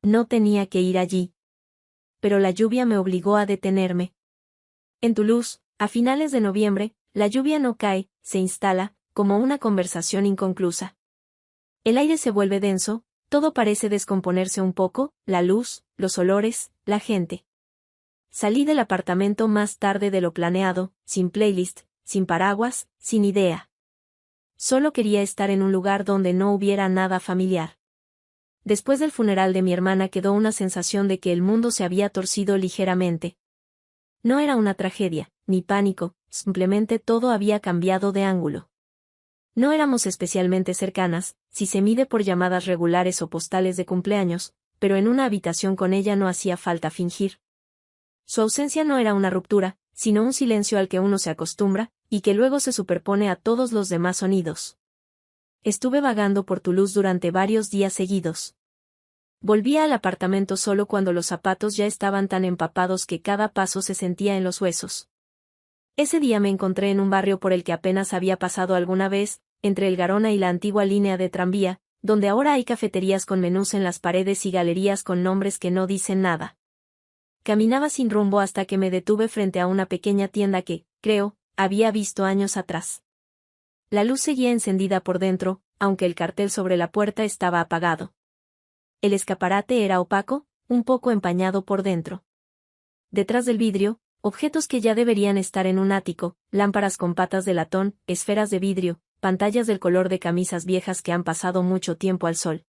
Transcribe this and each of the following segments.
No tenía que ir allí. Pero la lluvia me obligó a detenerme. En Toulouse, a finales de noviembre, la lluvia no cae, se instala, como una conversación inconclusa. El aire se vuelve denso, todo parece descomponerse un poco, la luz, los olores, la gente. Salí del apartamento más tarde de lo planeado, sin playlist, sin paraguas, sin idea. Solo quería estar en un lugar donde no hubiera nada familiar. Después del funeral de mi hermana quedó una sensación de que el mundo se había torcido ligeramente. No era una tragedia, ni pánico, simplemente todo había cambiado de ángulo. No éramos especialmente cercanas, si se mide por llamadas regulares o postales de cumpleaños, pero en una habitación con ella no hacía falta fingir. Su ausencia no era una ruptura, sino un silencio al que uno se acostumbra, y que luego se superpone a todos los demás sonidos. Estuve vagando por Toulouse durante varios días seguidos. Volvía al apartamento solo cuando los zapatos ya estaban tan empapados que cada paso se sentía en los huesos. Ese día me encontré en un barrio por el que apenas había pasado alguna vez, entre el Garona y la antigua línea de tranvía, donde ahora hay cafeterías con menús en las paredes y galerías con nombres que no dicen nada. Caminaba sin rumbo hasta que me detuve frente a una pequeña tienda que, creo, había visto años atrás. La luz seguía encendida por dentro, aunque el cartel sobre la puerta estaba apagado. El escaparate era opaco, un poco empañado por dentro. Detrás del vidrio, objetos que ya deberían estar en un ático, lámparas con patas de latón, esferas de vidrio, pantallas del color de camisas viejas que han pasado mucho tiempo al sol.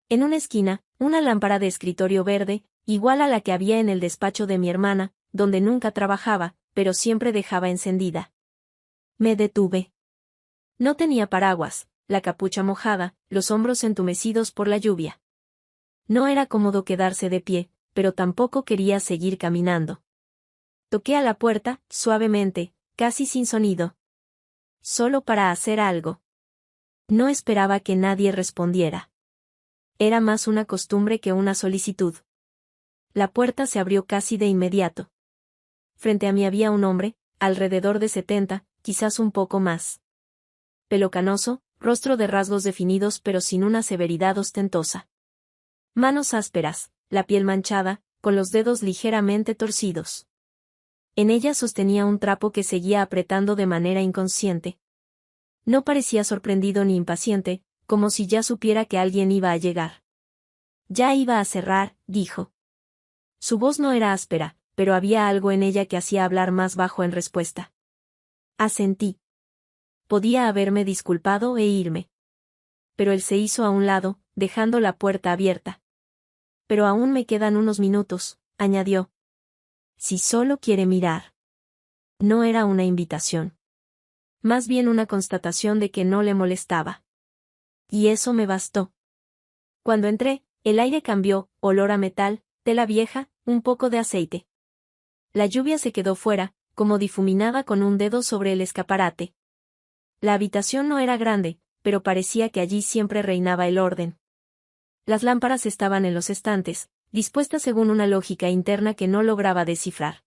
En una esquina, una lámpara de escritorio verde, igual a la que había en el despacho de mi hermana, donde nunca trabajaba, pero siempre dejaba encendida. Me detuve. No tenía paraguas, la capucha mojada, los hombros entumecidos por la lluvia. No era cómodo quedarse de pie, pero tampoco quería seguir caminando. Toqué a la puerta, suavemente, casi sin sonido. Solo para hacer algo. No esperaba que nadie respondiera. Era más una costumbre que una solicitud. La puerta se abrió casi de inmediato. Frente a mí había un hombre, alrededor de 70, quizás un poco más. Pelo canoso, rostro de rasgos definidos pero sin una severidad ostentosa. Manos ásperas, la piel manchada, con los dedos ligeramente torcidos. En ella sostenía un trapo que seguía apretando de manera inconsciente. No parecía sorprendido ni impaciente, como si ya supiera que alguien iba a llegar. Ya iba a cerrar, dijo. Su voz no era áspera, pero había algo en ella que hacía hablar más bajo en respuesta. Asentí. Podía haberme disculpado e irme. Pero él se hizo a un lado, dejando la puerta abierta. Pero aún me quedan unos minutos, añadió. Si solo quiere mirar. No era una invitación. Más bien una constatación de que no le molestaba. Y eso me bastó. Cuando entré, el aire cambió, olor a metal, tela vieja, un poco de aceite. La lluvia se quedó fuera, como difuminada con un dedo sobre el escaparate. La habitación no era grande, pero parecía que allí siempre reinaba el orden. Las lámparas estaban en los estantes, dispuestas según una lógica interna que no lograba descifrar.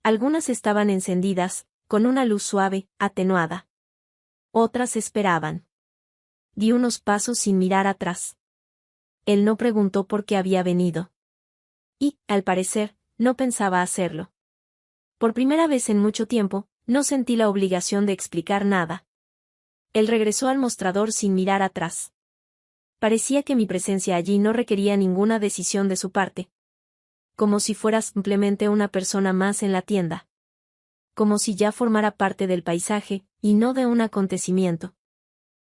Algunas estaban encendidas, con una luz suave, atenuada. Otras esperaban. Di unos pasos sin mirar atrás. Él no preguntó por qué había venido. Y, al parecer, no pensaba hacerlo. Por primera vez en mucho tiempo, no sentí la obligación de explicar nada. Él regresó al mostrador sin mirar atrás. Parecía que mi presencia allí no requería ninguna decisión de su parte. Como si fuera simplemente una persona más en la tienda. Como si ya formara parte del paisaje, y no de un acontecimiento.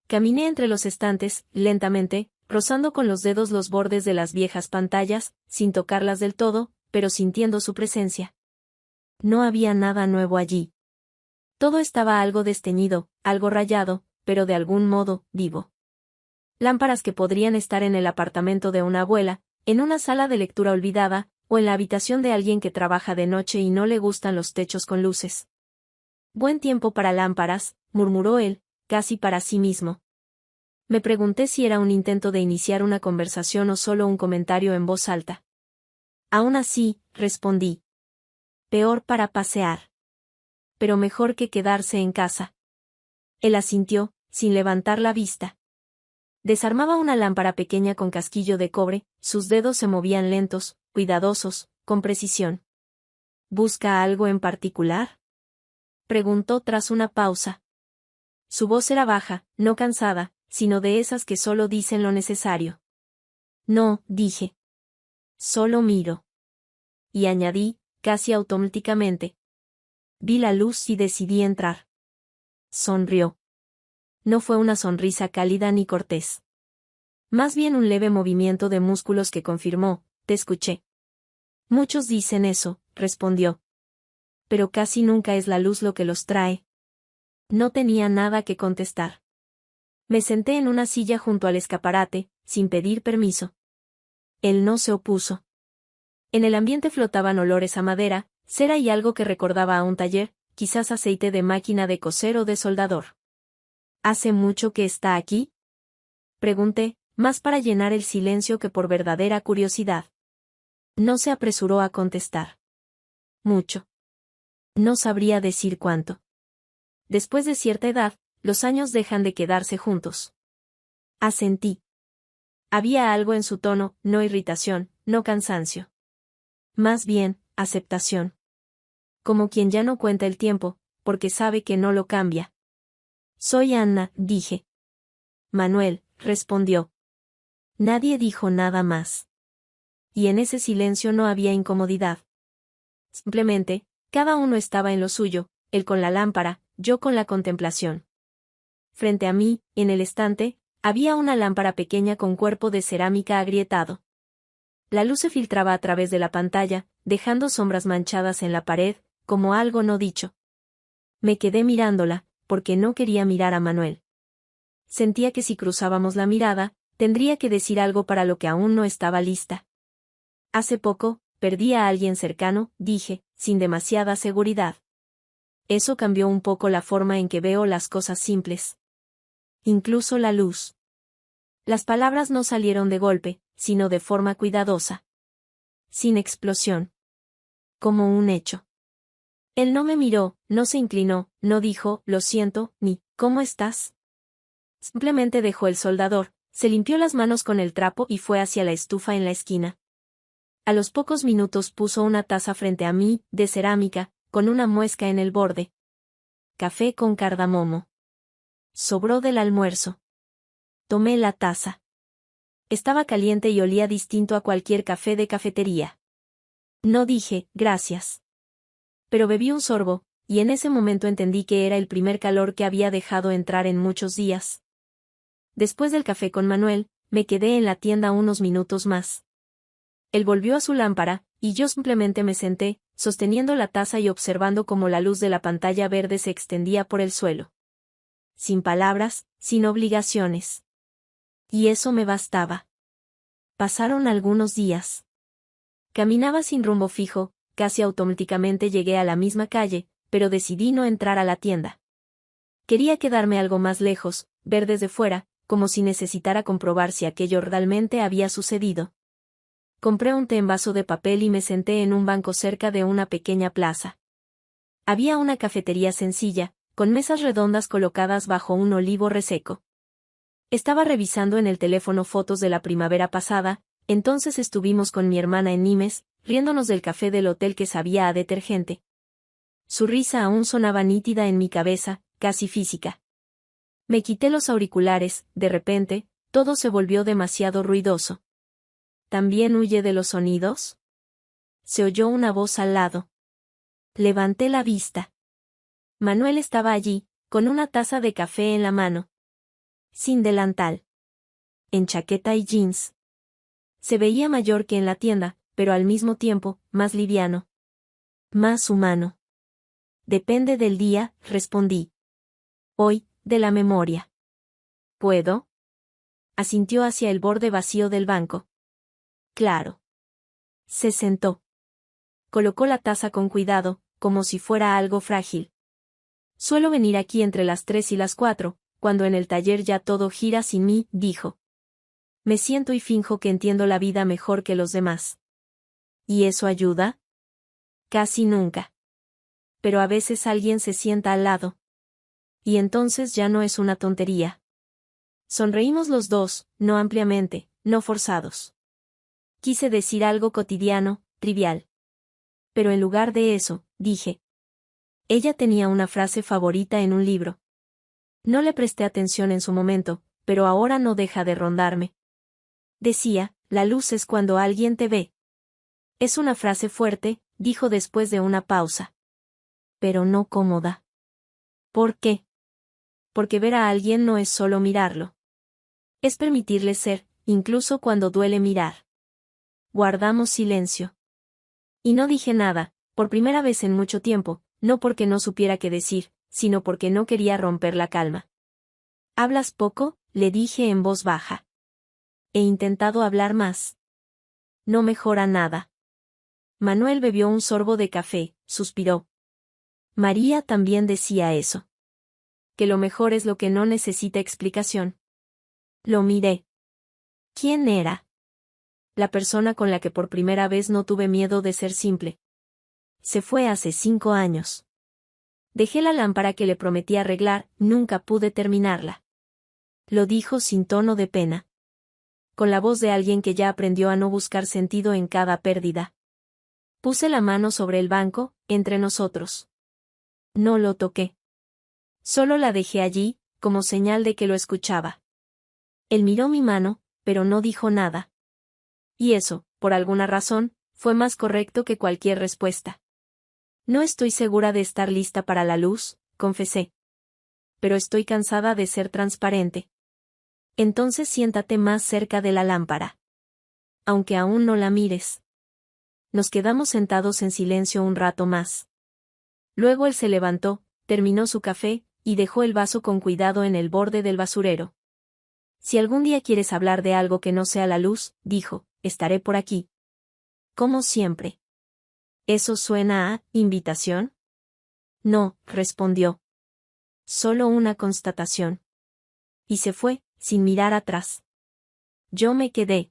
Caminé entre los estantes, lentamente, rozando con los dedos los bordes de las viejas pantallas, sin tocarlas del todo, pero sintiendo su presencia. No había nada nuevo allí. Todo estaba algo desteñido, algo rayado, pero de algún modo, vivo. Lámparas que podrían estar en el apartamento de una abuela, en una sala de lectura olvidada, o en la habitación de alguien que trabaja de noche y no le gustan los techos con luces. Buen tiempo para lámparas, murmuró él, casi para sí mismo. Me pregunté si era un intento de iniciar una conversación o solo un comentario en voz alta. Aún así, respondí. Peor para pasear. Pero mejor que quedarse en casa. Él asintió, sin levantar la vista. Desarmaba una lámpara pequeña con casquillo de cobre, sus dedos se movían lentos, cuidadosos, con precisión. ¿Busca algo en particular?, preguntó tras una pausa. Su voz era baja, no cansada, sino de esas que solo dicen lo necesario. No, dije. Solo miro. Y añadí, casi automáticamente. Vi la luz y decidí entrar. Sonrió. No fue una sonrisa cálida ni cortés. Más bien un leve movimiento de músculos que confirmó, te escuché. Muchos dicen eso, respondió. Pero casi nunca es la luz lo que los trae. No tenía nada que contestar. Me senté en una silla junto al escaparate, sin pedir permiso. Él no se opuso. En el ambiente flotaban olores a madera, cera y algo que recordaba a un taller, quizás aceite de máquina de coser o de soldador. ¿Hace mucho que está aquí?, pregunté, más para llenar el silencio que por verdadera curiosidad. No se apresuró a contestar. Mucho. No sabría decir cuánto. Después de cierta edad, los años dejan de quedarse juntos. Asentí. Había algo en su tono, no irritación, no cansancio. Más bien, aceptación. Como quien ya no cuenta el tiempo, porque sabe que no lo cambia. Soy Anna, dije. Manuel, respondió. Nadie dijo nada más. Y en ese silencio no había incomodidad. Simplemente, cada uno estaba en lo suyo, él con la lámpara, yo con la contemplación. Frente a mí, en el estante, había una lámpara pequeña con cuerpo de cerámica agrietado. La luz se filtraba a través de la pantalla, dejando sombras manchadas en la pared, como algo no dicho. Me quedé mirándola, porque no quería mirar a Manuel. Sentía que si cruzábamos la mirada, tendría que decir algo para lo que aún no estaba lista. Hace poco, perdí a alguien cercano, dije, sin demasiada seguridad. Eso cambió un poco la forma en que veo las cosas simples. Incluso la luz. Las palabras no salieron de golpe, sino de forma cuidadosa. Sin explosión. Como un hecho. Él no me miró, no se inclinó, no dijo, lo siento, ni, ¿cómo estás? Simplemente dejó el soldador, se limpió las manos con el trapo y fue hacia la estufa en la esquina. A los pocos minutos puso una taza frente a mí, de cerámica, con una muesca en el borde. Café con cardamomo. Sobró del almuerzo. Tomé la taza. Estaba caliente y olía distinto a cualquier café de cafetería. No dije, gracias. Pero bebí un sorbo, y en ese momento entendí que era el primer calor que había dejado entrar en muchos días. Después del café con Manuel, me quedé en la tienda unos minutos más. Él volvió a su lámpara, y yo simplemente me senté, sosteniendo la taza y observando cómo la luz de la pantalla verde se extendía por el suelo. Sin palabras, sin obligaciones. Y eso me bastaba. Pasaron algunos días. Caminaba sin rumbo fijo, casi automáticamente llegué a la misma calle, pero decidí no entrar a la tienda. Quería quedarme algo más lejos, ver desde fuera, como si necesitara comprobar si aquello realmente había sucedido. Compré un té en vaso de papel y me senté en un banco cerca de una pequeña plaza. Había una cafetería sencilla, con mesas redondas colocadas bajo un olivo reseco. Estaba revisando en el teléfono fotos de la primavera pasada, entonces estuvimos con mi hermana en Nimes, riéndonos del café del hotel que sabía a detergente. Su risa aún sonaba nítida en mi cabeza, casi física. Me quité los auriculares, de repente, todo se volvió demasiado ruidoso. ¿También huye de los sonidos? Se oyó una voz al lado. Levanté la vista. Manuel estaba allí, con una taza de café en la mano. Sin delantal. En chaqueta y jeans. Se veía mayor que en la tienda, pero al mismo tiempo, más liviano. Más humano. Depende del día, respondí. Hoy, de la memoria. ¿Puedo? Asintió hacia el borde vacío del banco. Claro. Se sentó. Colocó la taza con cuidado, como si fuera algo frágil. Suelo venir aquí entre las 3 y las 4, cuando en el taller ya todo gira sin mí, dijo. Me siento y finjo que entiendo la vida mejor que los demás. ¿Y eso ayuda? Casi nunca. Pero a veces alguien se sienta al lado. Y entonces ya no es una tontería. Sonreímos los dos, no ampliamente, no forzados. Quise decir algo cotidiano, trivial. Pero en lugar de eso, dije. Ella tenía una frase favorita en un libro. No le presté atención en su momento, pero ahora no deja de rondarme. Decía, la luz es cuando alguien te ve. Es una frase fuerte, dijo después de una pausa. Pero no cómoda. ¿Por qué? Porque ver a alguien no es solo mirarlo. Es permitirle ser, incluso cuando duele mirar. Guardamos silencio. Y no dije nada, por primera vez en mucho tiempo, no porque no supiera qué decir, sino porque no quería romper la calma. ¿Hablas poco?, le dije en voz baja. He intentado hablar más. No mejora nada. Manuel bebió un sorbo de café, suspiró. María también decía eso. Que lo mejor es lo que no necesita explicación. Lo miré. ¿Quién era? La persona con la que por primera vez no tuve miedo de ser simple. Se fue hace 5 años. Dejé la lámpara que le prometí arreglar, nunca pude terminarla. Lo dijo sin tono de pena. Con la voz de alguien que ya aprendió a no buscar sentido en cada pérdida. Puse la mano sobre el banco, entre nosotros. No lo toqué. Solo la dejé allí, como señal de que lo escuchaba. Él miró mi mano, pero no dijo nada. Y eso, por alguna razón, fue más correcto que cualquier respuesta. No estoy segura de estar lista para la luz, confesé. Pero estoy cansada de ser transparente. Entonces siéntate más cerca de la lámpara. Aunque aún no la mires. Nos quedamos sentados en silencio un rato más. Luego él se levantó, terminó su café, y dejó el vaso con cuidado en el borde del basurero. Si algún día quieres hablar de algo que no sea la luz, dijo, estaré por aquí. Como siempre. ¿Eso suena a invitación? No, respondió. Solo una constatación. Y se fue, sin mirar atrás. Yo me quedé.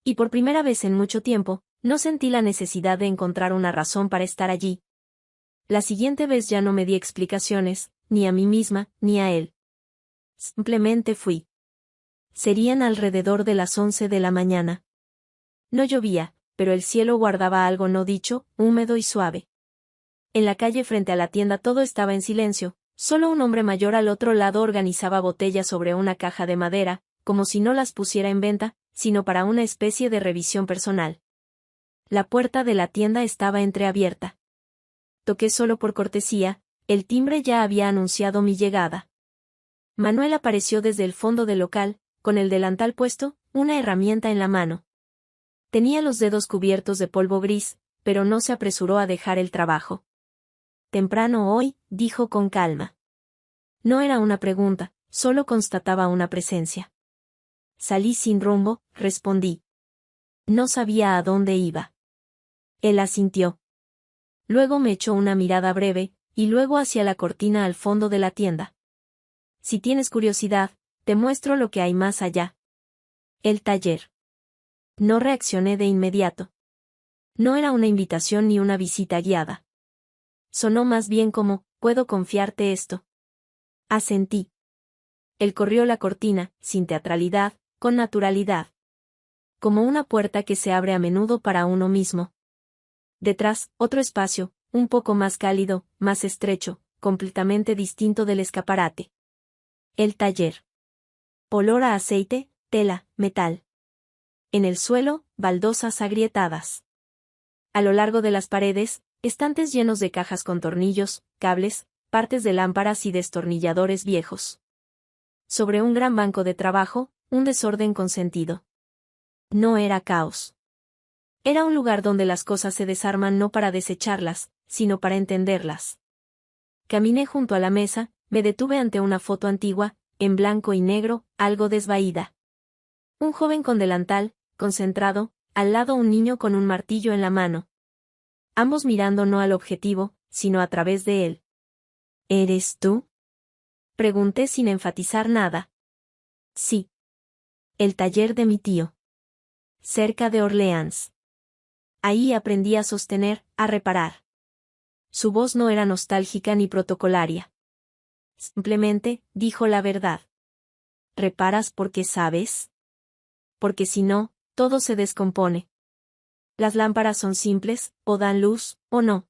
Y por primera vez en mucho tiempo, no sentí la necesidad de encontrar una razón para estar allí. La siguiente vez ya no me di explicaciones, ni a mí misma, ni a él. Simplemente fui. Serían alrededor de las 11 de la mañana. No llovía, pero el cielo guardaba algo no dicho, húmedo y suave. En la calle frente a la tienda todo estaba en silencio, solo un hombre mayor al otro lado organizaba botellas sobre una caja de madera, como si no las pusiera en venta, sino para una especie de revisión personal. La puerta de la tienda estaba entreabierta. Toqué solo por cortesía, el timbre ya había anunciado mi llegada. Manuel apareció desde el fondo del local, con el delantal puesto, una herramienta en la mano. Tenía los dedos cubiertos de polvo gris, pero no se apresuró a dejar el trabajo. Temprano hoy, dijo con calma. No era una pregunta, solo constataba una presencia. Salí sin rumbo, respondí. No sabía a dónde iba. Él asintió. Luego me echó una mirada breve, y luego hacia la cortina al fondo de la tienda. Si tienes curiosidad, te muestro lo que hay más allá. El taller. No reaccioné de inmediato. No era una invitación ni una visita guiada. Sonó más bien como, ¿puedo confiarte esto? Asentí. Él corrió la cortina, sin teatralidad, con naturalidad. Como una puerta que se abre a menudo para uno mismo. Detrás, otro espacio, un poco más cálido, más estrecho, completamente distinto del escaparate. El taller. Olor a aceite, tela, metal. En el suelo, baldosas agrietadas. A lo largo de las paredes, estantes llenos de cajas con tornillos, cables, partes de lámparas y destornilladores viejos. Sobre un gran banco de trabajo, un desorden con sentido. No era caos. Era un lugar donde las cosas se desarman no para desecharlas, sino para entenderlas. Caminé junto a la mesa, me detuve ante una foto antigua, en blanco y negro, algo desvaída. Un joven con delantal, concentrado, al lado un niño con un martillo en la mano. Ambos mirando no al objetivo, sino a través de él. ¿Eres tú? Pregunté sin enfatizar nada. Sí. El taller de mi tío. Cerca de Orleans. Ahí aprendí a sostener, a reparar. Su voz no era nostálgica ni protocolaria. Simplemente, dijo la verdad. ¿reparas porque sabes? Porque si no, todo se descompone. Las lámparas son simples, o dan luz, o no.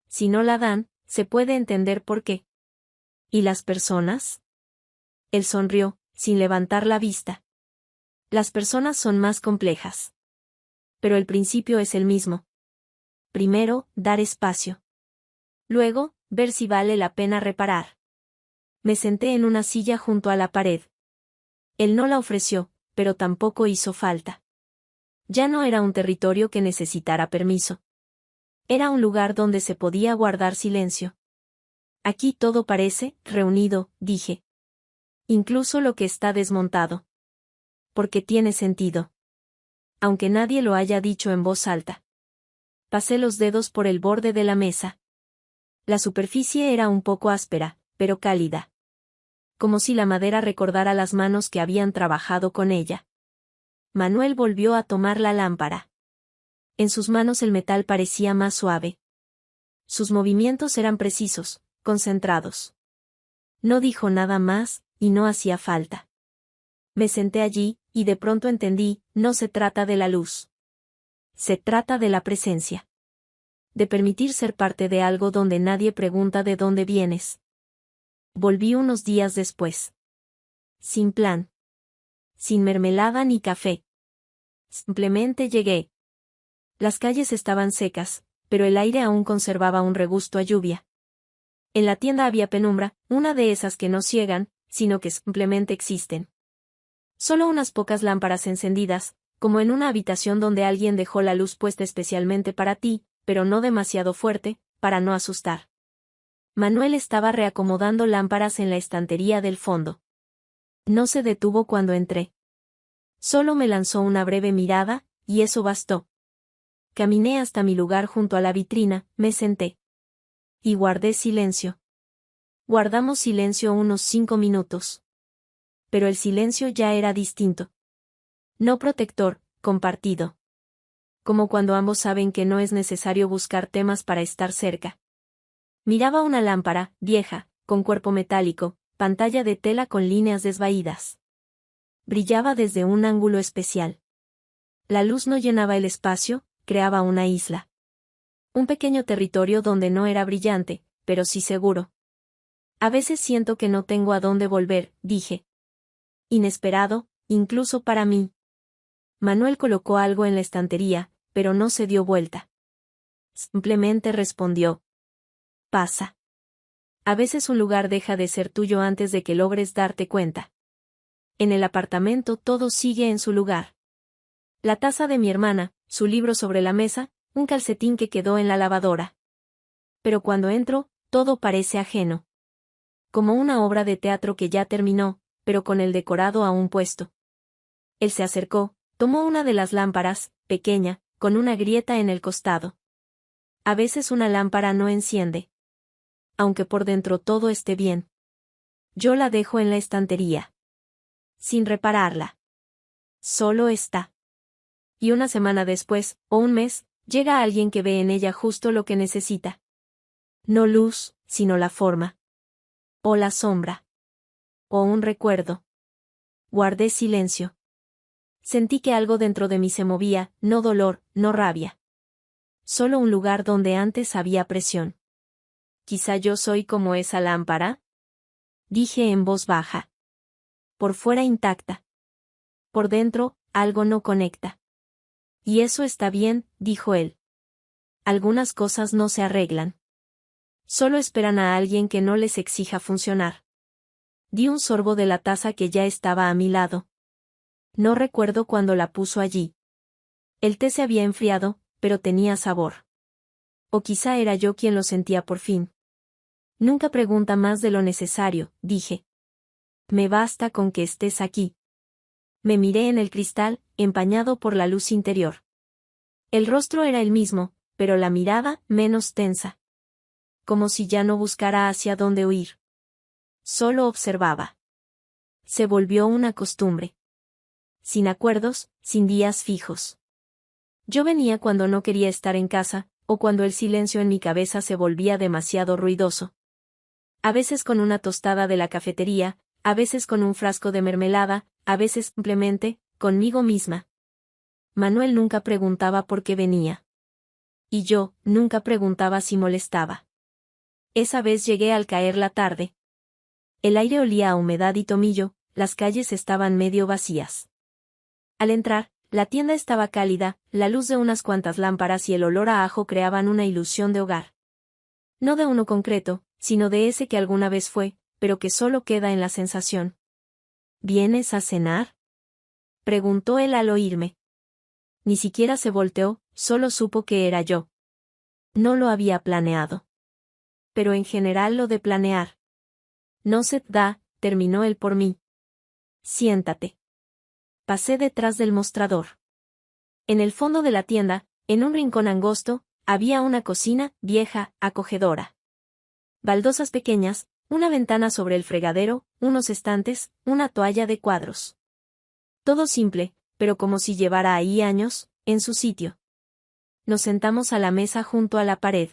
Si no la dan, se puede entender por qué. ¿Y las personas? Él sonrió, sin levantar la vista. Las personas son más complejas. Pero el principio es el mismo. Primero, dar espacio. Luego, ver si vale la pena reparar. Me senté en una silla junto a la pared. Él no la ofreció, pero tampoco hizo falta. Ya no era un territorio que necesitara permiso. Era un lugar donde se podía guardar silencio. Aquí todo parece reunido, dije. Incluso lo que está desmontado. Porque tiene sentido. Aunque nadie lo haya dicho en voz alta. Pasé los dedos por el borde de la mesa. La superficie era un poco áspera, pero cálida. Como si la madera recordara las manos que habían trabajado con ella. Manuel volvió a tomar la lámpara. En sus manos el metal parecía más suave. Sus movimientos eran precisos, concentrados. No dijo nada más, y no hacía falta. Me senté allí, y de pronto entendí, no se trata de la luz. Se trata de la presencia. De permitir ser parte de algo donde nadie pregunta de dónde vienes. Volví unos días después. Sin plan. Sin mermelada ni café. Simplemente llegué. Las calles estaban secas, pero el aire aún conservaba un regusto a lluvia. En la tienda había penumbra, una de esas que no ciegan, sino que simplemente existen. Solo unas pocas lámparas encendidas, como en una habitación donde alguien dejó la luz puesta especialmente para ti, pero no demasiado fuerte, para no asustar. Manuel estaba reacomodando lámparas en la estantería del fondo. No se detuvo cuando entré. Solo me lanzó una breve mirada, y eso bastó. Caminé hasta mi lugar junto a la vitrina, me senté. Y guardé silencio. Guardamos silencio unos 5 minutos. Pero el silencio ya era distinto. No protector, compartido. Como cuando ambos saben que no es necesario buscar temas para estar cerca. Miraba una lámpara, vieja, con cuerpo metálico, pantalla de tela con líneas desvaídas. Brillaba desde un ángulo especial. La luz no llenaba el espacio, creaba una isla. Un pequeño territorio donde no era brillante, pero sí seguro. A veces siento que no tengo a dónde volver, dije. Inesperado, incluso para mí. Manuel colocó algo en la estantería, pero no se dio vuelta. Simplemente respondió. Pasa. A veces un lugar deja de ser tuyo antes de que logres darte cuenta. En el apartamento todo sigue en su lugar. La taza de mi hermana, su libro sobre la mesa, un calcetín que quedó en la lavadora. Pero cuando entro, todo parece ajeno. Como una obra de teatro que ya terminó, pero con el decorado aún puesto. Él se acercó, tomó una de las lámparas, pequeña, con una grieta en el costado. A veces una lámpara no enciende. Aunque por dentro todo esté bien. Yo la dejo en la estantería. Sin repararla. Solo está. Y una semana después, o un mes, llega alguien que ve en ella justo lo que necesita. No luz, sino la forma. O la sombra. O un recuerdo. Guardé silencio. Sentí que algo dentro de mí se movía, no dolor, no rabia. Solo un lugar donde antes había presión. Quizá yo soy como esa lámpara. Dije en voz baja. Por fuera intacta. Por dentro, algo no conecta. Y eso está bien, dijo él. Algunas cosas no se arreglan. Solo esperan a alguien que no les exija funcionar. Di un sorbo de la taza que ya estaba a mi lado. No recuerdo cuándo la puso allí. El té se había enfriado, pero tenía sabor. O quizá era yo quien lo sentía por fin. Nunca pregunta más de lo necesario, dije. Me basta con que estés aquí. Me miré en el cristal, empañado por la luz interior. El rostro era el mismo, pero la mirada, menos tensa. Como si ya no buscara hacia dónde huir. Solo observaba. Se volvió una costumbre. Sin acuerdos, sin días fijos. Yo venía cuando no quería estar en casa, o cuando el silencio en mi cabeza se volvía demasiado ruidoso. A veces con una tostada de la cafetería, a veces con un frasco de mermelada, a veces simplemente, conmigo misma. Manuel nunca preguntaba por qué venía. Y yo, nunca preguntaba si molestaba. Esa vez llegué al caer la tarde. El aire olía a humedad y tomillo, las calles estaban medio vacías. Al entrar, la tienda estaba cálida, la luz de unas cuantas lámparas y el olor a ajo creaban una ilusión de hogar. No de uno concreto, sino de ese que alguna vez fue, pero que solo queda en la sensación. ¿Vienes a cenar?, preguntó él al oírme. Ni siquiera se volteó, solo supo que era yo. No lo había planeado. Pero en general lo de planear no se da, terminó él por mí. Siéntate. Pasé detrás del mostrador. En el fondo de la tienda, en un rincón angosto, había una cocina, vieja, acogedora. Baldosas pequeñas, una ventana sobre el fregadero, unos estantes, una toalla de cuadros. Todo simple, pero como si llevara ahí años, en su sitio. Nos sentamos a la mesa junto a la pared.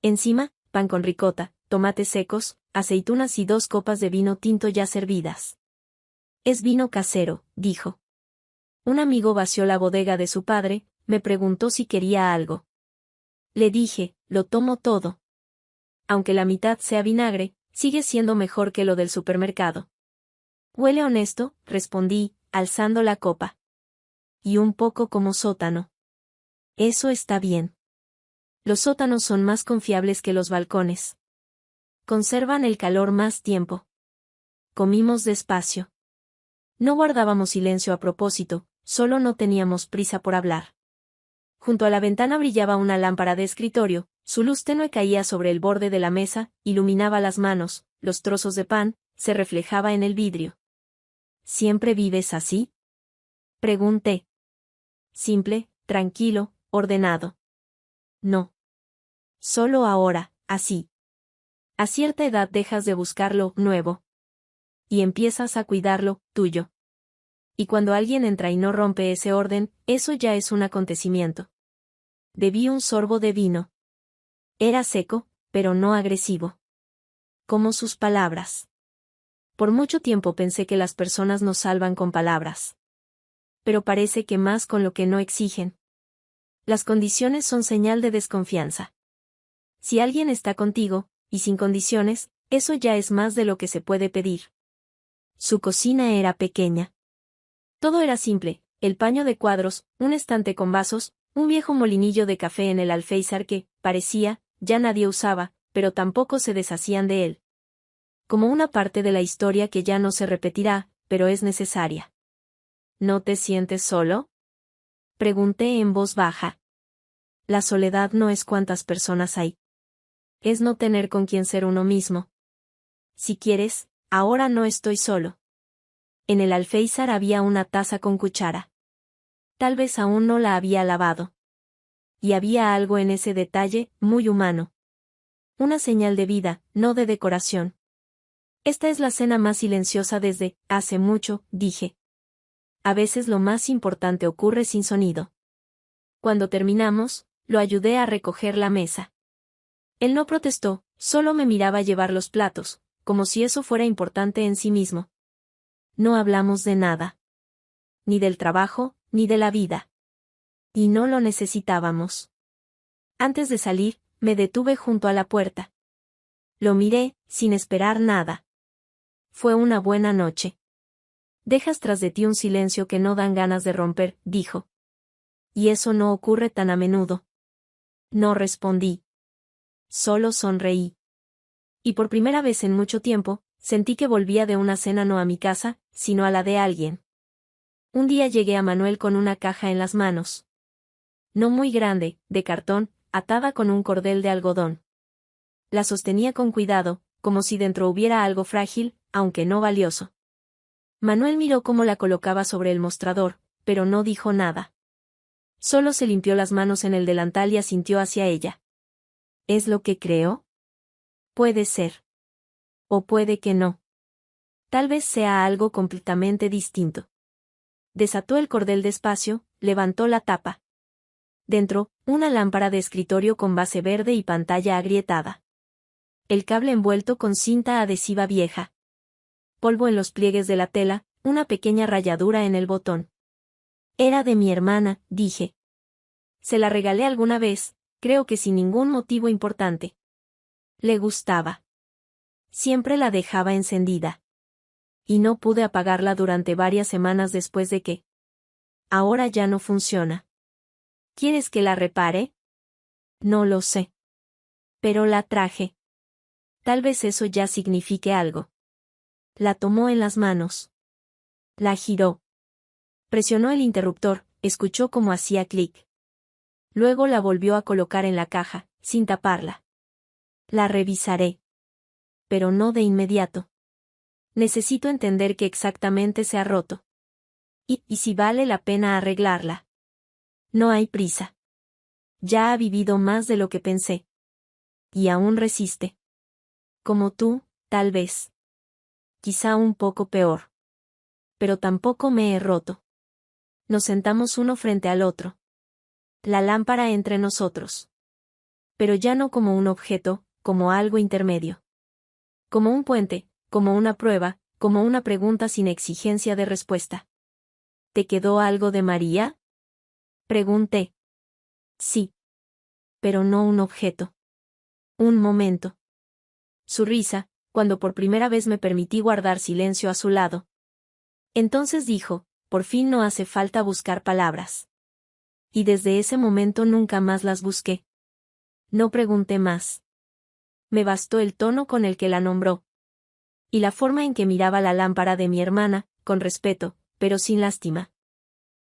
Encima, pan con ricota, tomates secos, aceitunas y 2 copas de vino tinto ya servidas. Es vino casero, dijo. Un amigo vació la bodega de su padre, me preguntó si quería algo. Le dije, lo tomo todo. Aunque la mitad sea vinagre, sigue siendo mejor que lo del supermercado. Huele honesto, respondí, alzando la copa. Y un poco como sótano. Eso está bien. Los sótanos son más confiables que los balcones. Conservan el calor más tiempo. Comimos despacio. No guardábamos silencio a propósito, solo no teníamos prisa por hablar. Junto a la ventana brillaba una lámpara de escritorio, su luz tenue caía sobre el borde de la mesa, iluminaba las manos, los trozos de pan, se reflejaba en el vidrio. ¿Siempre vives así?, pregunté. Simple, tranquilo, ordenado. No. Solo ahora, así. A cierta edad dejas de buscar lo nuevo. Y empiezas a cuidar lo tuyo. Y cuando alguien entra y no rompe ese orden, eso ya es un acontecimiento. Bebí un sorbo de vino. Era seco, pero no agresivo. Como sus palabras. Por mucho tiempo pensé que las personas nos salvan con palabras. Pero parece que más con lo que no exigen. Las condiciones son señal de desconfianza. Si alguien está contigo, y sin condiciones, eso ya es más de lo que se puede pedir. Su cocina era pequeña. Todo era simple, el paño de cuadros, un estante con vasos, un viejo molinillo de café en el alféizar que, parecía, ya nadie usaba, pero tampoco se deshacían de él. Como una parte de la historia que ya no se repetirá, pero es necesaria. ¿No te sientes solo?, pregunté en voz baja. La soledad no es cuántas personas hay. Es no tener con quién ser uno mismo. Si quieres, ahora no estoy solo. En el alféizar había una taza con cuchara. Tal vez aún no la había lavado. Y había algo en ese detalle, muy humano. Una señal de vida, no de decoración. Esta es la cena más silenciosa desde hace mucho, dije. A veces lo más importante ocurre sin sonido. Cuando terminamos, lo ayudé a recoger la mesa. Él no protestó, solo me miraba llevar los platos, como si eso fuera importante en sí mismo. No hablamos de nada. Ni del trabajo, ni de la vida. Y no lo necesitábamos. Antes de salir, me detuve junto a la puerta. Lo miré, sin esperar nada. Fue una buena noche. Dejas tras de ti un silencio que no dan ganas de romper, dijo. Y eso no ocurre tan a menudo. No respondí. Solo sonreí. Y por primera vez en mucho tiempo, sentí que volvía de una cena no a mi casa, sino a la de alguien. Un día llegué a Manuel con una caja en las manos. No muy grande, de cartón, atada con un cordel de algodón. La sostenía con cuidado, como si dentro hubiera algo frágil, aunque no valioso. Manuel miró cómo la colocaba sobre el mostrador, pero no dijo nada. Solo se limpió las manos en el delantal y asintió hacia ella. ¿Es lo que creo? Puede ser. O puede que no. Tal vez sea algo completamente distinto. Desató el cordel despacio, levantó la tapa. Dentro, una lámpara de escritorio con base verde y pantalla agrietada. El cable envuelto con cinta adhesiva vieja. polvo en los pliegues de la tela, una pequeña rayadura en el botón. Era de mi hermana, dije. Se la regalé alguna vez, creo que sin ningún motivo importante. Le gustaba. Siempre la dejaba encendida. Y no pude apagarla durante varias semanas después de que. Ahora ya no funciona. ¿Quieres que la repare? No lo sé. Pero la traje. Tal vez eso ya signifique algo. La tomó en las manos. La giró. Presionó el interruptor, escuchó cómo hacía clic. Luego la volvió a colocar en la caja, sin taparla. La revisaré. Pero no de inmediato. Necesito entender qué exactamente se ha roto. Y si vale la pena arreglarla. No hay prisa. Ya ha vivido más de lo que pensé. Y aún resiste. Como tú, tal vez. Quizá un poco peor. Pero tampoco me he roto. Nos sentamos uno frente al otro. La lámpara entre nosotros. Pero ya no como un objeto, como algo intermedio. Como un puente, como una prueba, como una pregunta sin exigencia de respuesta. ¿Te quedó algo de María? Pregunté. Sí. Pero no un objeto. Un momento. Su risa, cuando por primera vez me permití guardar silencio a su lado. Entonces dijo, por fin no hace falta buscar palabras. Y desde ese momento nunca más las busqué. No pregunté más. Me bastó el tono con el que la nombró. Y la forma en que miraba la lámpara de mi hermana, con respeto, pero sin lástima.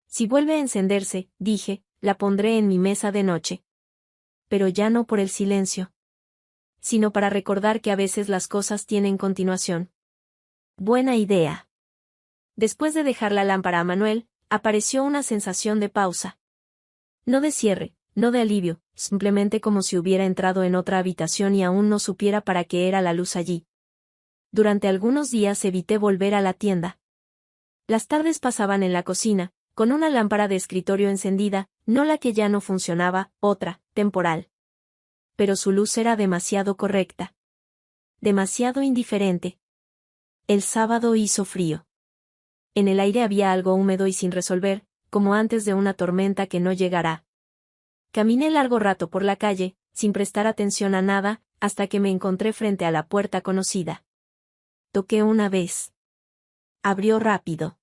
Si vuelve a encenderse, dije, la pondré en mi mesa de noche. Pero ya no por el silencio. Sino para recordar que a veces las cosas tienen continuación. Buena idea. Después de dejar la lámpara a Manuel, apareció una sensación de pausa. No de cierre, no de alivio, simplemente como si hubiera entrado en otra habitación y aún no supiera para qué era la luz allí. Durante algunos días evité volver a la tienda. Las tardes pasaban en la cocina, con una lámpara de escritorio encendida, no la que ya no funcionaba, otra, temporal. Pero su luz era demasiado correcta. Demasiado indiferente. El sábado hizo frío. En el aire había algo húmedo y sin resolver, como antes de una tormenta que no llegará. Caminé largo rato por la calle, sin prestar atención a nada, hasta que me encontré frente a la puerta conocida. Toqué una vez. Abrió rápido.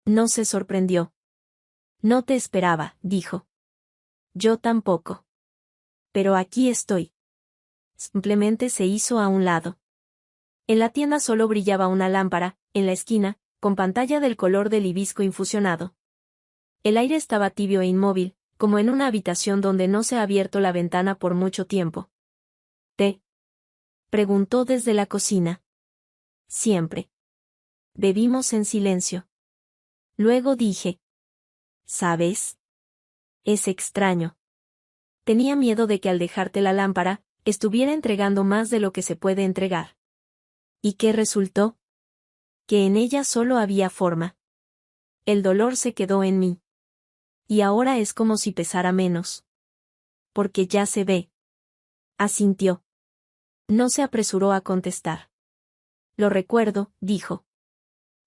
No se sorprendió. No te esperaba, dijo. Yo tampoco. Pero aquí estoy. Simplemente se hizo a un lado. En la tienda solo brillaba una lámpara, en la esquina, con pantalla del color del hibisco infusionado. El aire estaba tibio e inmóvil, como en una habitación donde no se ha abierto la ventana por mucho tiempo. ¿Té? Preguntó desde la cocina. Siempre. Bebimos en silencio. Luego dije. ¿Sabes? Es extraño. Tenía miedo de que al dejarte la lámpara, estuviera entregando más de lo que se puede entregar. ¿Y qué resultó? Que en ella solo había forma. El dolor se quedó en mí. Y ahora es como si pesara menos. Porque ya se ve. Asintió. No se apresuró a contestar. Lo recuerdo, dijo.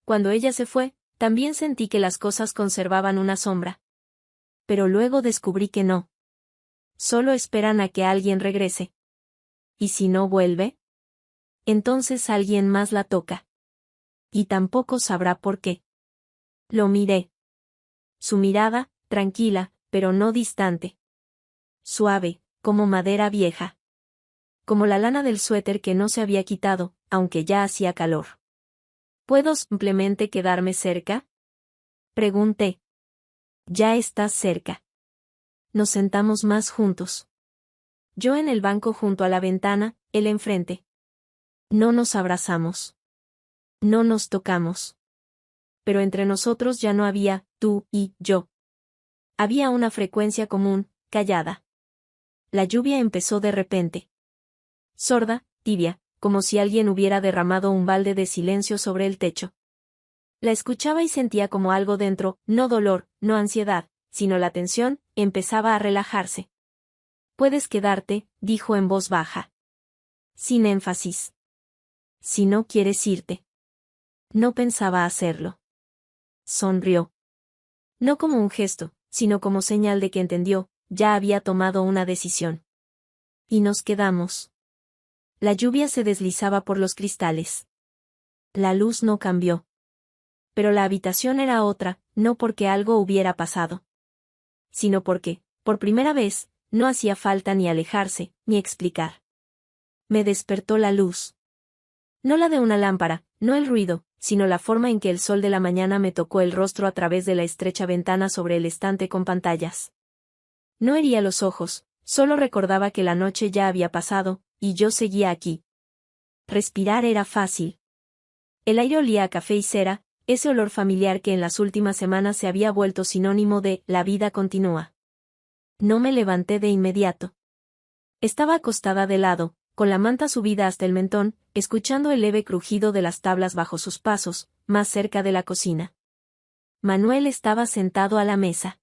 Cuando ella se fue, también sentí que las cosas conservaban una sombra. Pero luego descubrí que no. Solo esperan a que alguien regrese. ¿Y si no vuelve? Entonces alguien más la toca. Y tampoco sabrá por qué. Lo miré. Su mirada, tranquila, pero no distante. Suave, como madera vieja. Como la lana del suéter que no se había quitado, aunque ya hacía calor. ¿Puedo simplemente quedarme cerca? Pregunté. Ya estás cerca. Nos sentamos más juntos. Yo en el banco junto a la ventana, él enfrente. No nos abrazamos. No nos tocamos. Pero entre nosotros ya no había tú y yo. Había una frecuencia común, callada. La lluvia empezó de repente. Sorda, tibia, como si alguien hubiera derramado un balde de silencio sobre el techo. La escuchaba y sentía como algo dentro, no dolor, no ansiedad, sino la tensión, empezaba a relajarse. Puedes quedarte, dijo en voz baja. Sin énfasis. Si no quieres irte. No pensaba hacerlo. Sonrió. No como un gesto, sino como señal de que entendió, ya había tomado una decisión. Y nos quedamos. La lluvia se deslizaba por los cristales. La luz no cambió. Pero la habitación era otra, no porque algo hubiera pasado, sino porque, por primera vez, no hacía falta ni alejarse, ni explicar. Me despertó la luz. No la de una lámpara, no el ruido, sino la forma en que el sol de la mañana me tocó el rostro a través de la estrecha ventana sobre el estante con pantallas. No hería los ojos, solo recordaba que la noche ya había pasado, y yo seguía aquí. Respirar era fácil. El aire olía a café y cera, ese olor familiar que en las últimas semanas se había vuelto sinónimo de «la vida continúa». No me levanté de inmediato. Estaba acostada de lado, con la manta subida hasta el mentón, escuchando el leve crujido de las tablas bajo sus pasos, más cerca de la cocina. Manuel estaba sentado a la mesa.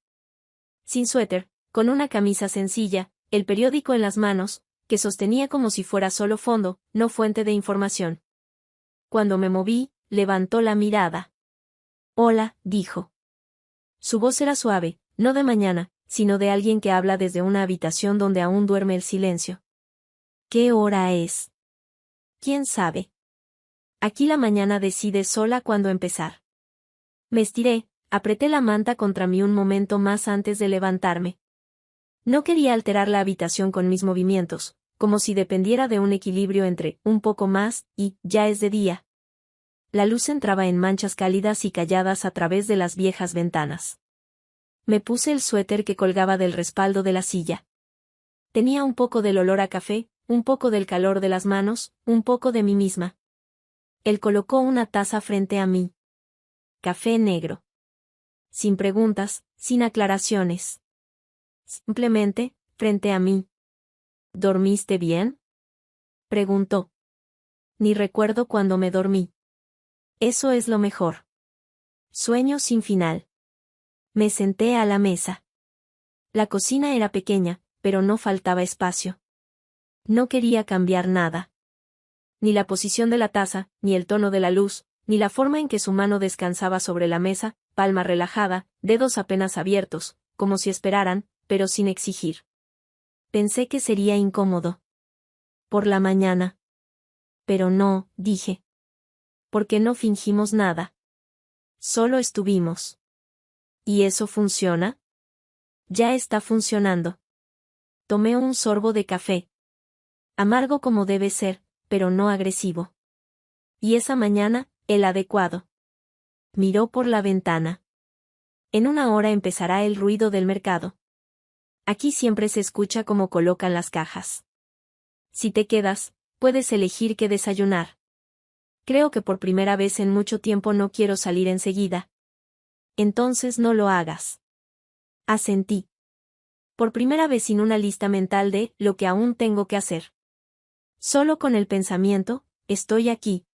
Sin suéter, con una camisa sencilla, el periódico en las manos, que sostenía como si fuera solo fondo, no fuente de información. Cuando me moví, levantó la mirada. «Hola», dijo. Su voz era suave, no de mañana, sino de alguien que habla desde una habitación donde aún duerme el silencio. ¿Qué hora es? ¿Quién sabe? Aquí la mañana decide sola cuándo empezar. Me estiré, apreté la manta contra mí un momento más antes de levantarme. No quería alterar la habitación con mis movimientos, como si dependiera de un equilibrio entre un poco más y ya es de día. La luz entraba en manchas cálidas y calladas a través de las viejas ventanas. Me puse el suéter que colgaba del respaldo de la silla. Tenía un poco del olor a café, un poco del calor de las manos, un poco de mí misma. Él colocó una taza frente a mí. Café negro. Sin preguntas, sin aclaraciones. Simplemente, frente a mí. ¿Dormiste bien?, preguntó. Ni recuerdo cuándo me dormí. Eso es lo mejor. Sueño sin final. Me senté a la mesa. La cocina era pequeña, pero no faltaba espacio. No quería cambiar nada. Ni la posición de la taza, ni el tono de la luz, ni la forma en que su mano descansaba sobre la mesa, palma relajada, dedos apenas abiertos, como si esperaran, pero sin exigir. Pensé que sería incómodo. Por la mañana. Pero no, dije. Porque no fingimos nada. Solo estuvimos. ¿Y eso funciona? Ya está funcionando. Tomé un sorbo de café. Amargo como debe ser, pero no agresivo. Y esa mañana, el adecuado. Miró por la ventana. En una hora empezará el ruido del mercado. Aquí siempre se escucha cómo colocan las cajas. Si te quedas, puedes elegir qué desayunar. Creo que por primera vez en mucho tiempo no quiero salir enseguida. Entonces no lo hagas. Asentí. Por primera vez sin una lista mental de lo que aún tengo que hacer. Solo con el pensamiento, estoy aquí.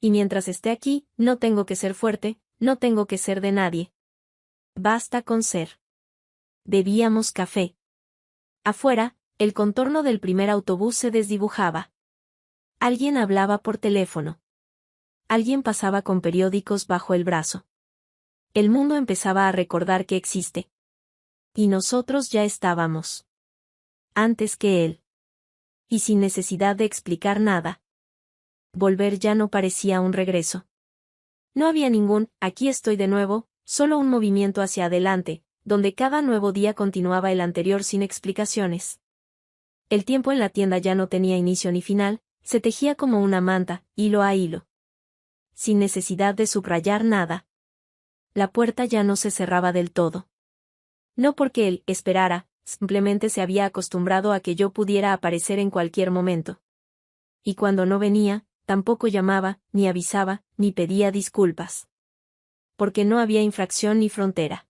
Y mientras esté aquí, no tengo que ser fuerte, no tengo que ser de nadie. Basta con ser. Bebíamos café. Afuera, el contorno del primer autobús se desdibujaba. Alguien hablaba por teléfono. Alguien pasaba con periódicos bajo el brazo. El mundo empezaba a recordar que existe. Y nosotros ya estábamos. Antes que él. Y sin necesidad de explicar nada. Volver ya no parecía un regreso. No había ningún «aquí estoy de nuevo», solo un movimiento hacia adelante, donde cada nuevo día continuaba el anterior sin explicaciones. El tiempo en la tienda ya no tenía inicio ni final, se tejía como una manta, hilo a hilo. Sin necesidad de subrayar nada. La puerta ya no se cerraba del todo. No porque él esperara, simplemente se había acostumbrado a que yo pudiera aparecer en cualquier momento. Y cuando no venía, tampoco llamaba, ni avisaba, ni pedía disculpas. Porque no había infracción ni frontera.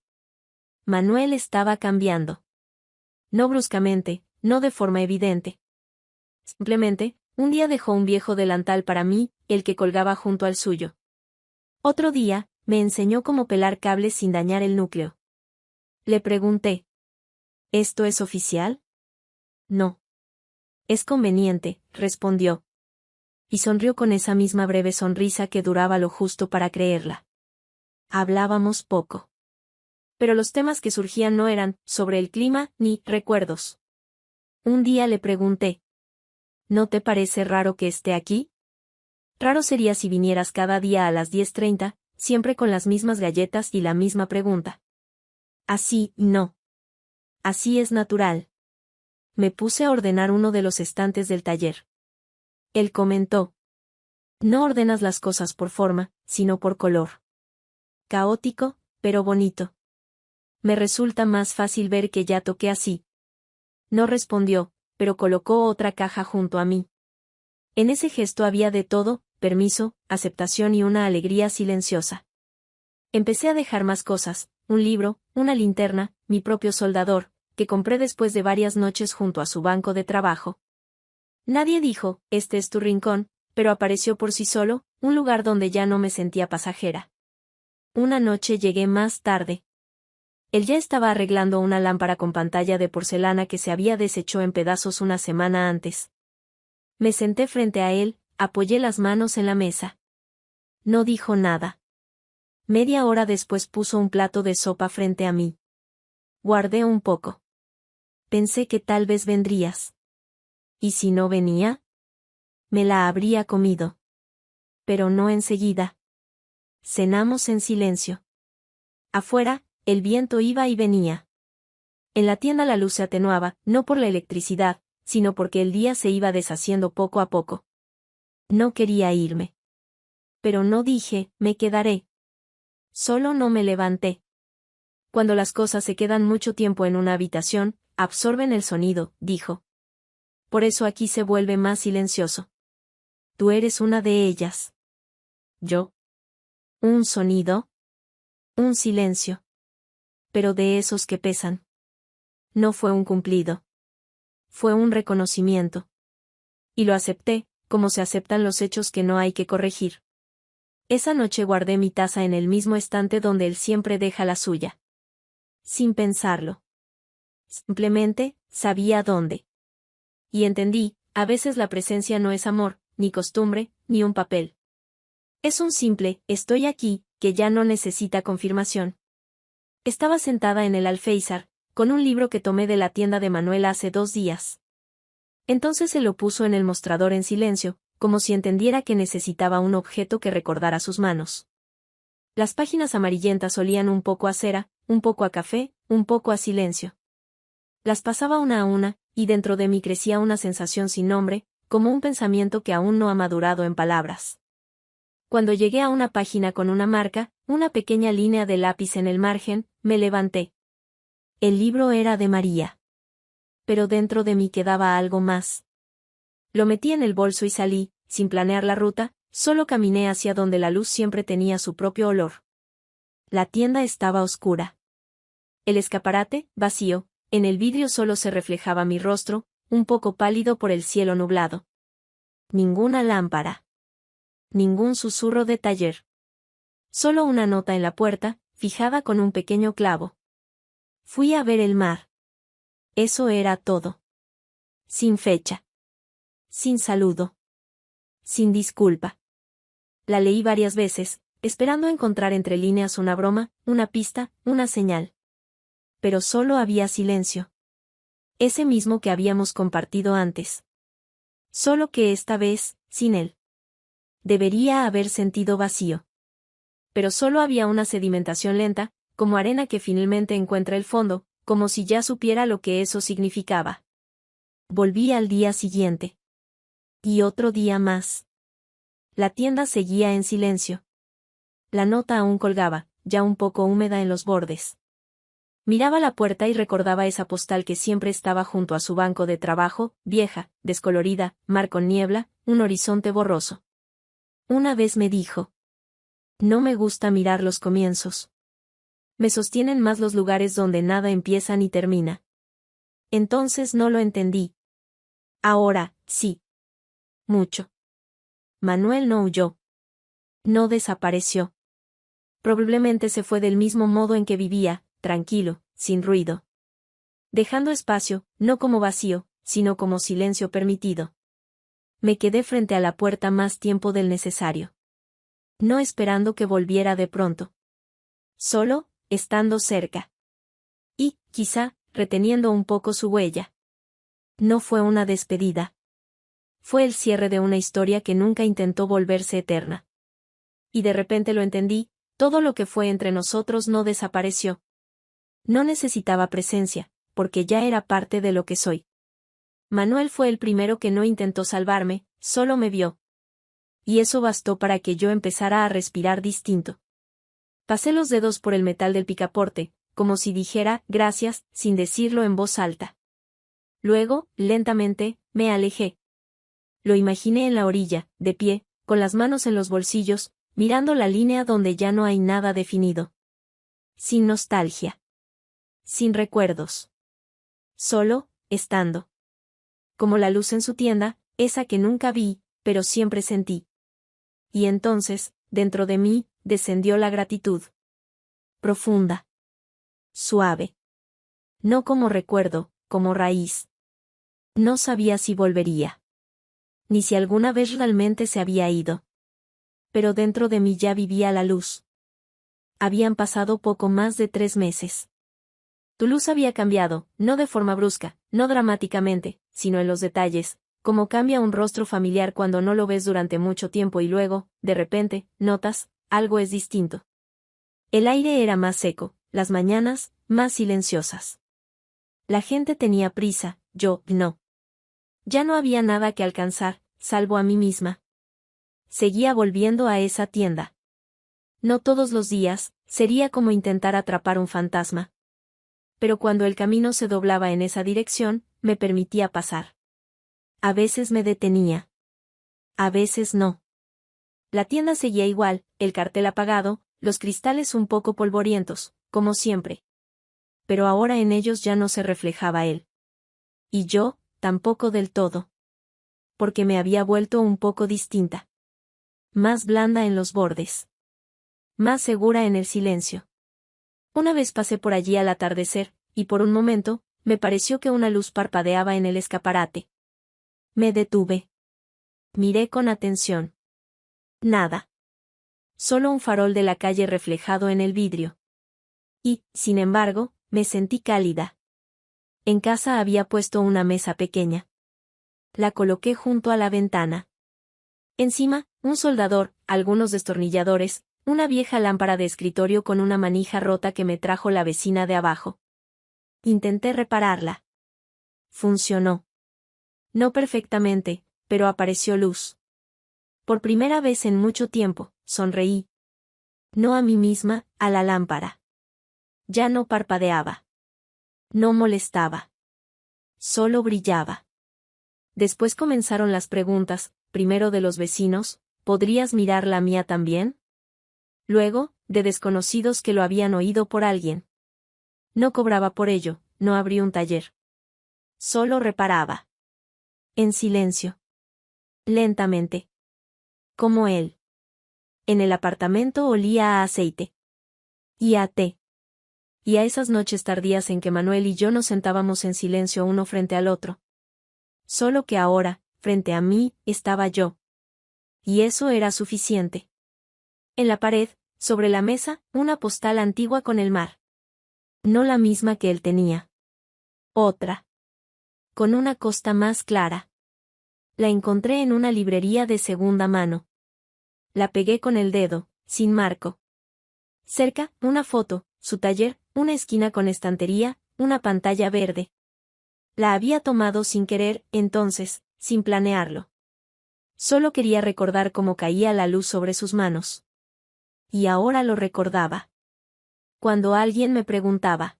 Manuel estaba cambiando. No bruscamente, no de forma evidente. Simplemente, un día dejó un viejo delantal para mí, el que colgaba junto al suyo. Otro día, me enseñó cómo pelar cables sin dañar el núcleo. Le pregunté. ¿Esto es oficial? No. Es conveniente, respondió. y sonrió con esa misma breve sonrisa que duraba lo justo para creerla. Hablábamos poco. Pero los temas que surgían no eran sobre el clima ni recuerdos. Un día le pregunté: ¿no te parece raro que esté aquí? Raro sería si vinieras cada día a las 10:30, siempre con las mismas galletas y la misma pregunta. Así, no. Así es natural. Me puse a ordenar uno de los estantes del taller. Él comentó: no ordenas las cosas por forma, sino por color. Caótico, pero bonito. Me resulta más fácil ver que ya toqué así. No respondió, pero colocó otra caja junto a mí. En ese gesto había de todo: permiso, aceptación y una alegría silenciosa. Empecé a dejar más cosas: un libro, una linterna, mi propio soldador, que compré después de varias noches junto a su banco de trabajo. Nadie dijo: este es tu rincón, pero apareció por sí solo, un lugar donde ya no me sentía pasajera. Una noche llegué más tarde. Él ya estaba arreglando una lámpara con pantalla de porcelana que se había deshecho en pedazos una semana antes. Me senté frente a él, apoyé las manos en la mesa. No dijo nada. Media hora después puso un plato de sopa frente a mí. Guardé un poco. Pensé que tal vez vendrías. ¿Y si no venía? Me la habría comido. Pero no enseguida. Cenamos en silencio. Afuera, el viento iba y venía. En la tienda la luz se atenuaba, no por la electricidad, sino porque el día se iba deshaciendo poco a poco. No quería irme. Pero no dije: me quedaré. Solo no me levanté. Cuando las cosas se quedan mucho tiempo en una habitación, absorben el sonido, dijo. Por eso aquí se vuelve más silencioso. Tú eres una de ellas. ¿Yo? ¿Un sonido? Un silencio. Pero de esos que pesan. No fue un cumplido. Fue un reconocimiento. Y lo acepté, como se aceptan los hechos que no hay que corregir. Esa noche guardé mi taza en el mismo estante donde él siempre deja la suya. Sin pensarlo. Simplemente, sabía dónde. Y entendí: a veces la presencia no es amor, ni costumbre, ni un papel. Es un simple: estoy aquí, que ya no necesita confirmación. Estaba sentada en el alféizar, con un libro que tomé de la tienda de Manuel hace 2 días. Entonces se lo puso en el mostrador en silencio, como si entendiera que necesitaba un objeto que recordara sus manos. Las páginas amarillentas olían un poco a cera, un poco a café, un poco a silencio. Las pasaba una a una, y dentro de mí crecía una sensación sin nombre, como un pensamiento que aún no ha madurado en palabras. Cuando llegué a una página con una marca, una pequeña línea de lápiz en el margen, me levanté. El libro era de María. Pero dentro de mí quedaba algo más. Lo metí en el bolso y salí, sin planear la ruta, solo caminé hacia donde la luz siempre tenía su propio olor. La tienda estaba oscura. El escaparate, vacío, en el vidrio solo se reflejaba mi rostro, un poco pálido por el cielo nublado. Ninguna lámpara. Ningún susurro de taller. Solo una nota en la puerta, fijada con un pequeño clavo. Fui a ver el mar. Eso era todo. Sin fecha. Sin saludo. Sin disculpa. La leí varias veces, esperando encontrar entre líneas una broma, una pista, una señal. Pero solo había silencio. Ese mismo que habíamos compartido antes. Solo que esta vez, sin él. Debería haber sentido vacío. Pero solo había una sedimentación lenta, como arena que finalmente encuentra el fondo, como si ya supiera lo que eso significaba. Volví al día siguiente. Y otro día más. La tienda seguía en silencio. La nota aún colgaba, ya un poco húmeda en los bordes. Miraba la puerta y recordaba esa postal que siempre estaba junto a su banco de trabajo, vieja, descolorida, mar con niebla, un horizonte borroso. Una vez me dijo: no me gusta mirar los comienzos. Me sostienen más los lugares donde nada empieza ni termina. Entonces no lo entendí. Ahora, sí. Mucho. Manuel no huyó. No desapareció. Probablemente se fue del mismo modo en que vivía, tranquilo, sin ruido. Dejando espacio, no como vacío, sino como silencio permitido. me quedé frente a la puerta más tiempo del necesario. No esperando que volviera de pronto. Solo, estando cerca. Y, quizá, reteniendo un poco su huella. No fue una despedida. Fue el cierre de una historia que nunca intentó volverse eterna. Y de repente lo entendí, todo lo que fue entre nosotros no desapareció. No necesitaba presencia, porque ya era parte de lo que soy. Manuel fue el primero que no intentó salvarme, solo me vio. Y eso bastó para que yo empezara a respirar distinto. Pasé los dedos por el metal del picaporte, como si dijera, gracias, sin decirlo en voz alta. Luego, lentamente, me alejé. Lo imaginé en la orilla, de pie, con las manos en los bolsillos, mirando la línea donde ya no hay nada definido. Sin nostalgia. Sin recuerdos. Solo, estando. Como la luz en su tienda, esa que nunca vi, pero siempre sentí. Y entonces, dentro de mí, descendió la gratitud. Profunda. Suave. No como recuerdo, como raíz. No sabía si volvería. Ni si alguna vez realmente se había ido. Pero dentro de mí ya vivía la luz. Habían pasado poco más de 3 meses. Tu luz había cambiado, no de forma brusca, no dramáticamente, sino en los detalles, como cambia un rostro familiar cuando no lo ves durante mucho tiempo y luego, de repente, notas, algo es distinto. El aire era más seco, las mañanas, más silenciosas. La gente tenía prisa, yo, no. Ya no había nada que alcanzar, salvo a mí misma. Seguía volviendo a esa tienda. No todos los días, sería como intentar atrapar un fantasma. Pero cuando el camino se doblaba en esa dirección, me permitía pasar. A veces me detenía. A veces no. La tienda seguía igual, el cartel apagado, los cristales un poco polvorientos, como siempre. Pero ahora en ellos ya no se reflejaba él. Y yo, tampoco del todo. Porque me había vuelto un poco distinta. Más blanda en los bordes. Más segura en el silencio. Una vez pasé por allí al atardecer, y por un momento, me pareció que una luz parpadeaba en el escaparate. Me detuve. Miré con atención. Nada. Solo un farol de la calle reflejado en el vidrio. Y, sin embargo, me sentí cálida. En casa había puesto una mesa pequeña. La coloqué junto a la ventana. Encima, un soldador, algunos destornilladores, una vieja lámpara de escritorio con una manija rota que me trajo la vecina de abajo. Intenté repararla. Funcionó. No perfectamente, pero apareció luz. Por primera vez en mucho tiempo, sonreí. No a mí misma, a la lámpara. Ya no parpadeaba. No molestaba. Solo brillaba. Después comenzaron las preguntas, primero de los vecinos, ¿podrías mirar la mía también? Luego, de desconocidos que lo habían oído por alguien. No cobraba por ello, no abrí un taller. Solo reparaba. En silencio. Lentamente. Como él. En el apartamento olía a aceite. Y a té. Y a esas noches tardías en que Manuel y yo nos sentábamos en silencio uno frente al otro. Solo que ahora, frente a mí, estaba yo. Y eso era suficiente. En la pared, sobre la mesa, una postal antigua con el mar. No la misma que él tenía. Otra. Con una costa más clara. La encontré en una librería de segunda mano. La pegué con el dedo, sin marco. Cerca, una foto, su taller, una esquina con estantería, una pantalla verde. La había tomado sin querer, entonces, sin planearlo. Solo quería recordar cómo caía la luz sobre sus manos. Y ahora lo recordaba. Cuando alguien me preguntaba,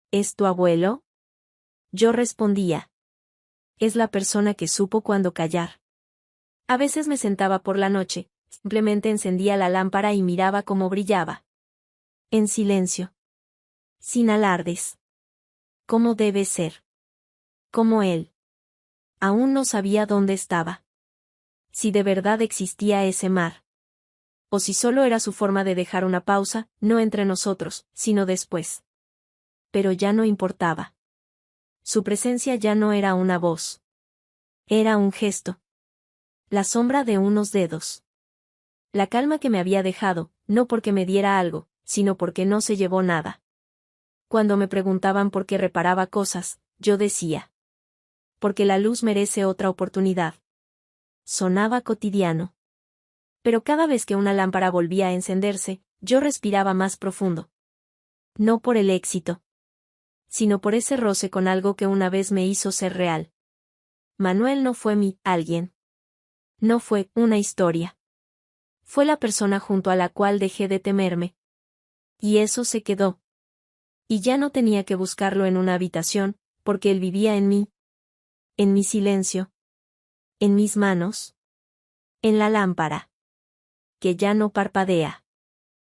¿es tu abuelo? Yo respondía, es la persona que supo cuándo callar. A veces me sentaba por la noche, simplemente encendía la lámpara y miraba cómo brillaba. En silencio. Sin alardes. Como debe ser. Como él. Aún no sabía dónde estaba. Si de verdad existía ese mar. O si solo era su forma de dejar una pausa, no entre nosotros, sino después. Pero ya no importaba. Su presencia ya no era una voz. Era un gesto. La sombra de unos dedos. La calma que me había dejado, no porque me diera algo, sino porque no se llevó nada. Cuando me preguntaban por qué reparaba cosas, yo decía: porque la luz merece otra oportunidad. Sonaba cotidiano. Pero cada vez que una lámpara volvía a encenderse, yo respiraba más profundo. No por el éxito, sino por ese roce con algo que una vez me hizo ser real. Manuel no fue mi alguien. No fue una historia. Fue la persona junto a la cual dejé de temerme. Y eso se quedó. Y ya no tenía que buscarlo en una habitación, porque él vivía en mí. En mi silencio. En mis manos. En la lámpara. Que ya no parpadea.